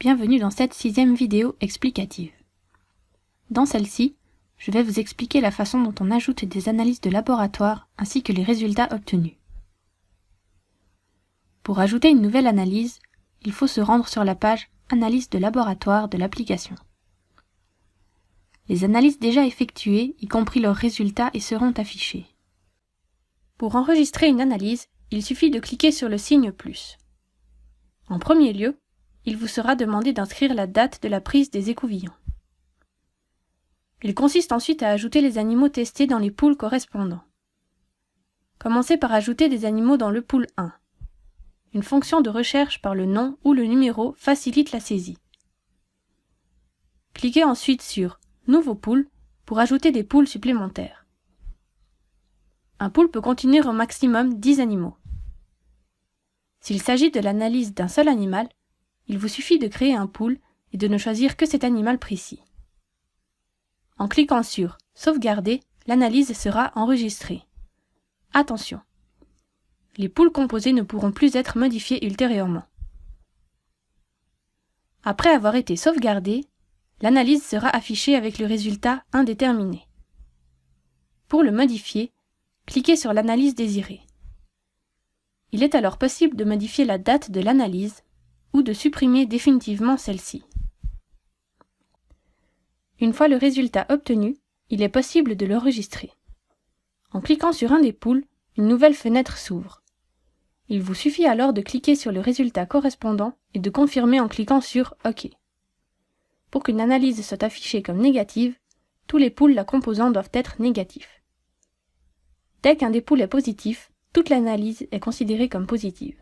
Bienvenue dans cette 6e vidéo explicative. Dans celle-ci, je vais vous expliquer la façon dont on ajoute des analyses de laboratoire ainsi que les résultats obtenus. Pour ajouter une nouvelle analyse, il faut se rendre sur la page « Analyse de laboratoire » de l'application. Les analyses déjà effectuées, y compris leurs résultats, y seront affichées. Pour enregistrer une analyse, il suffit de cliquer sur le signe plus. En premier lieu, il vous sera demandé d'inscrire la date de la prise des écouvillons. Il consiste ensuite à ajouter les animaux testés dans les poules correspondants. Commencez par ajouter des animaux dans le pool 1. Une fonction de recherche par le nom ou le numéro facilite la saisie. Cliquez ensuite sur « Nouveau pool » pour ajouter des poules supplémentaires. Un pool peut contenir au maximum 10 animaux. S'il s'agit de l'analyse d'un seul animal, il vous suffit de créer un pool et de ne choisir que cet animal précis. En cliquant sur « Sauvegarder », l'analyse sera enregistrée. Attention! Les poules composées ne pourront plus être modifiées ultérieurement. Après avoir été sauvegardée, l'analyse sera affichée avec le résultat indéterminé. Pour le modifier, cliquez sur l'analyse désirée. Il est alors possible de modifier la date de l'analyse ou de supprimer définitivement celle-ci. Une fois le résultat obtenu, il est possible de l'enregistrer. En cliquant sur un des pouls, une nouvelle fenêtre s'ouvre. Il vous suffit alors de cliquer sur le résultat correspondant et de confirmer en cliquant sur « OK ». Pour qu'une analyse soit affichée comme négative, tous les pouls la composant doivent être négatifs. Dès qu'un des pouls est positif, toute l'analyse est considérée comme positive.